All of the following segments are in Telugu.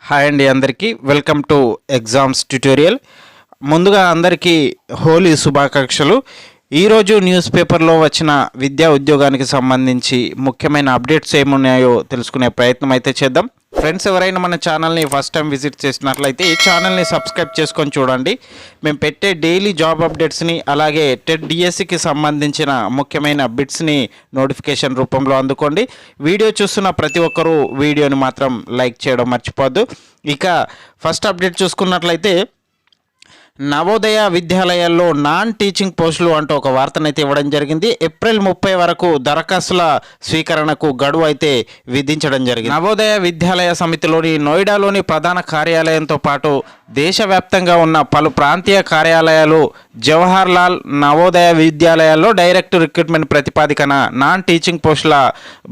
హాయ్ అండి, అందరికీ వెల్కమ్ టు ఎగ్జామ్స్ ట్యుటోరియల్. ముందుగా అందరికీ హోలీ శుభాకాంక్షలు. ఈరోజు న్యూస్ పేపర్లో వచ్చిన విద్యా ఉద్యోగానికి సంబంధించి ముఖ్యమైన అప్డేట్స్ ఏమున్నాయో తెలుసుకునే ప్రయత్నం అయితే చేద్దాం. ఫ్రెండ్స్, ఎవరైనా మన ఛానల్ని ఫస్ట్ టైం విజిట్ చేసినట్లయితే ఈ ఛానల్ని సబ్స్క్రైబ్ చేసుకొని చూడండి. మేము పెట్టే డైలీ జాబ్ అప్డేట్స్ని అలాగే టెట్ డిఎస్సికి సంబంధించిన ముఖ్యమైన బిట్స్ని నోటిఫికేషన్ రూపంలో అందుకోండి. వీడియో చూస్తున్న ప్రతి ఒక్కరూ వీడియోని మాత్రం లైక్ చేయడం మర్చిపోవద్దు. ఇక ఫస్ట్ అప్డేట్ చూసుకున్నట్లయితే నవోదయ విద్యాలయాల్లో నాన్ టీచింగ్ పోస్టులు అంటూ ఒక వార్తనైతే ఇవ్వడం జరిగింది. ఏప్రిల్ 30 వరకు దరఖాస్తుల స్వీకరణకు గడువు అయితే విధించడం జరిగింది. నవోదయ విద్యాలయ సమితిలోని నోయిడాలోని ప్రధాన కార్యాలయంతో పాటు దేశవ్యాప్తంగా ఉన్న పలు ప్రాంతీయ కార్యాలయాలు జవహర్ లాల్ నవోదయ విద్యాలయాల్లో డైరెక్ట్ రిక్రూట్మెంట్ ప్రతిపాదికన నాన్ టీచింగ్ పోస్టుల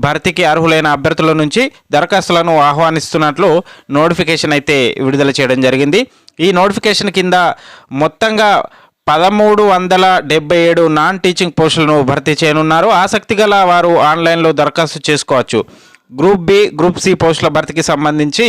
భర్తీకి అర్హులైన అభ్యర్థుల నుంచి దరఖాస్తులను ఆహ్వానిస్తున్నట్లు నోటిఫికేషన్ అయితే విడుదల చేయడం జరిగింది. ఈ నోటిఫికేషన్ కింద మొత్తంగా 1377 నాన్ టీచింగ్ పోస్టులను భర్తీ చేయనున్నారు. ఆసక్తి గల వారు ఆన్లైన్లో దరఖాస్తు చేసుకోవచ్చు. గ్రూప్ బి, గ్రూప్ సి పోస్టుల భర్తీకి సంబంధించి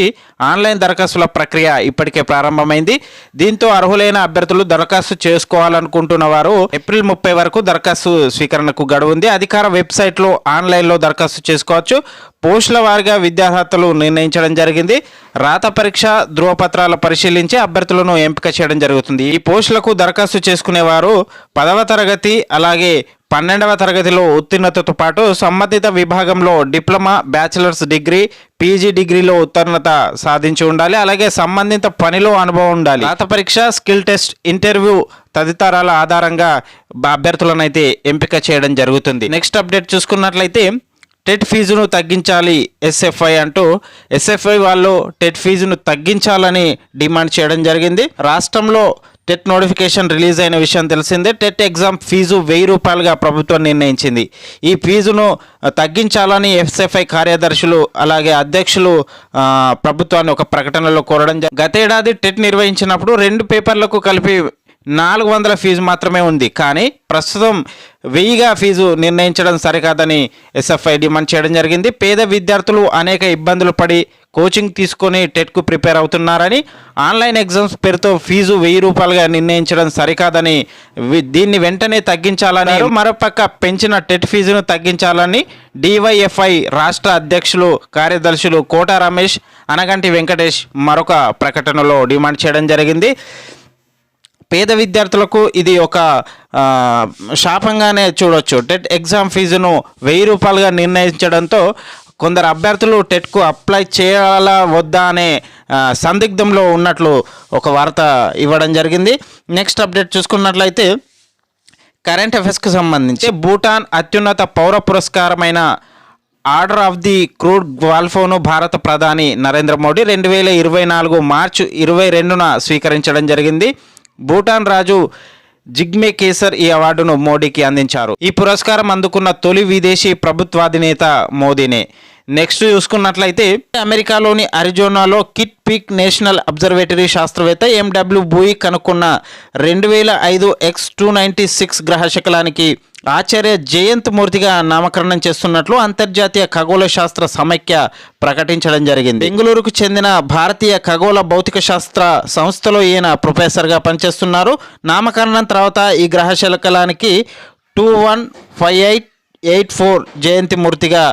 ఆన్లైన్ దరఖాస్తుల ప్రక్రియ ఇప్పటికే ప్రారంభమైంది. దీంతో అర్హులైన అభ్యర్థులు దరఖాస్తు చేసుకోవాలనుకుంటున్న వారు ఏప్రిల్ 30 వరకు దరఖాస్తు స్వీకరణకు గడువు ఉంది. అధికార వెబ్సైట్లో ఆన్లైన్లో దరఖాస్తు చేసుకోవచ్చు. పోస్టుల వారీగా విద్యార్హతలు నిర్ణయించడం జరిగింది. రాత పరీక్ష, ధృవపత్రాల పరిశీలించి అభ్యర్థులను ఎంపిక చేయడం జరుగుతుంది. ఈ పోస్టులకు దరఖాస్తు చేసుకునేవారు 10వ తరగతి అలాగే 12వ తరగతిలో ఉత్తీర్ణతతో పాటు సంబంధిత విభాగంలో డిప్లొమా, బ్యాచిలర్స్ డిగ్రీ, పీజీ డిగ్రీలో ఉత్తీర్ణత సాధించి ఉండాలి. అలాగే సంబంధిత పనిలో అనుభవం ఉండాలి. రాత పరీక్ష, స్కిల్ టెస్ట్, ఇంటర్వ్యూ తదితరాల ఆధారంగా అభ్యర్థులను అయితే ఎంపిక చేయడం జరుగుతుంది. నెక్స్ట్ అప్డేట్ చూసుకున్నట్లయితే టెట్ ఫీజును తగ్గించాలి ఎస్ఎఫ్ఐ అంటూ ఎస్ఎఫ్ఐ వాళ్ళు టెట్ ఫీజును తగ్గించాలని డిమాండ్ చేయడం జరిగింది. రాష్ట్రంలో టెట్ నోటిఫికేషన్ రిలీజ్ అయిన విషయం తెలిసిందే. టెట్ ఎగ్జామ్ ఫీజు 1000 రూపాయలుగా ప్రభుత్వం నిర్ణయించింది. ఈ ఫీజును తగ్గించాలని ఎస్ఎఫ్ఐ కార్యదర్శులు అలాగే అధ్యక్షులు ప్రభుత్వాన్ని ఒక ప్రకటనలో కోరడం. గతేడాది టెట్ నిర్వహించినప్పుడు 2 పేపర్లకు కలిపి 400 ఫీజు మాత్రమే ఉంది. కానీ ప్రస్తుతం 1000గా ఫీజు నిర్ణయించడం సరికాదని ఎస్ఎఫ్ఐ డిమాండ్ చేయడం జరిగింది. పేద విద్యార్థులు అనేక ఇబ్బందులు పడి కోచింగ్ తీసుకొని టెట్కు ప్రిపేర్ అవుతున్నారని, ఆన్లైన్ ఎగ్జామ్స్ పేరుతో ఫీజు 1000 రూపాయలుగా నిర్ణయించడం సరికాదని, దీన్ని వెంటనే తగ్గించాలని, మరోపక్క పెంచిన టెట్ ఫీజును తగ్గించాలని డివైఎఫ్ఐ రాష్ట్ర అధ్యక్షులు కార్యదర్శులు కోట రమేష్, అనగంటి వెంకటేష్ మరొక ప్రకటనలో డిమాండ్ చేయడం జరిగింది. పేద విద్యార్థులకు ఇది ఒక శాపంగానే చూడొచ్చు. టెట్ ఎగ్జామ్ ఫీజును 1000 రూపాయలుగా నిర్ణయించడంతో కొందరు అభ్యర్థులు టెట్కు అప్లై చేయాలా వద్దా అనే సందిగ్ధంలో ఉన్నట్లు ఒక వార్త ఇవ్వడం జరిగింది. నెక్స్ట్ అప్డేట్ చూసుకున్నట్లయితే కరెంట్ అఫైర్స్కి సంబంధించి భూటాన్ అత్యున్నత పౌర పురస్కారమైన ఆర్డర్ ఆఫ్ ది క్రూడ్ గ్వాల్ఫోను భారత ప్రధాని నరేంద్ర మోడీ 2024 మార్చి 22న స్వీకరించడం జరిగింది. భూటాన్ రాజు జిగ్మే కేసర్ ఈ అవార్డును మోడీకి అందించారు. ఈ పురస్కారం అందుకున్న తొలి విదేశీ ప్రభుత్వాధినేత మోదీనే. నెక్స్ట్ చూసుకున్నట్లయితే అమెరికాలోని అరిజోనాలో కిట్ పీక్ నేషనల్ అబ్జర్వేటరీ శాస్త్రవేత్త ఎండబ్ల్యూ బూయి కనుక్కున్న 2005 X296 గ్రహ శకలానికి ఆచార్య జయంత్ మూర్తిగా నామకరణం చేస్తున్నట్లు అంతర్జాతీయ ఖగోళ శాస్త్ర సమైక్య ప్రకటించడం జరిగింది. బెంగళూరుకు చెందిన భారతీయ ఖగోళ భౌతిక శాస్త్ర సంస్థలో ఈయన ప్రొఫెసర్గా పనిచేస్తున్నారు. నామకరణం తర్వాత ఈ గ్రహ శకలానికి 215884 జయంతి మూర్తిగా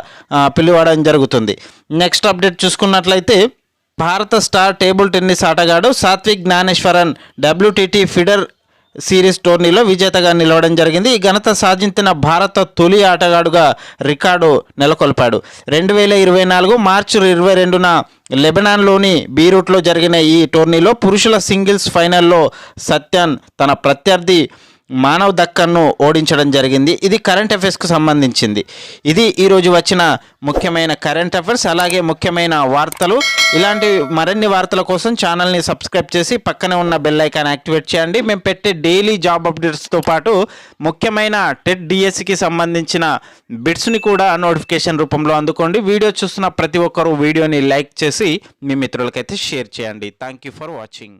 పిలువడం జరుగుతుంది. నెక్స్ట్ అప్డేట్ చూసుకున్నట్లయితే భారత స్టార్ టేబుల్ టెన్నిస్ ఆటగాడు సాత్విక్ జ్ఞానేశ్వరన్ WTT ఫిడర్ సిరీస్ టోర్నీలో విజేతగా నిలవడం జరిగింది. ఈ ఘనత సాధించిన భారత తొలి ఆటగాడుగా రికార్డు నెలకొల్పాడు. 2024 మార్చి 22న లెబనాన్లోని బీరూట్లో జరిగిన ఈ టోర్నీలో పురుషుల సింగిల్స్ ఫైనల్లో సత్యన్ తన ప్రత్యర్థి మానవ్ దక్కన్ను ఓడించడం జరిగింది. ఇది కరెంట్ అఫైర్స్కు సంబంధించింది. ఇది ఈరోజు వచ్చిన ముఖ్యమైన కరెంట్ అఫైర్స్ అలాగే ముఖ్యమైన వార్తలు. ఇలాంటి మరిన్ని వార్తల కోసం ఛానల్ని సబ్స్క్రైబ్ చేసి పక్కనే ఉన్న బెల్ ఐకాన్ యాక్టివేట్ చేయండి. మేము పెట్టే డైలీ జాబ్ అప్డేట్స్తో పాటు ముఖ్యమైన టెట్ డిఎస్సికి సంబంధించిన బిట్స్ని కూడా నోటిఫికేషన్ రూపంలో అందుకోండి. వీడియో చూస్తున్న ప్రతి ఒక్కరూ వీడియోని లైక్ చేసి మీ మిత్రులకైతే షేర్ చేయండి. Thank you for watching.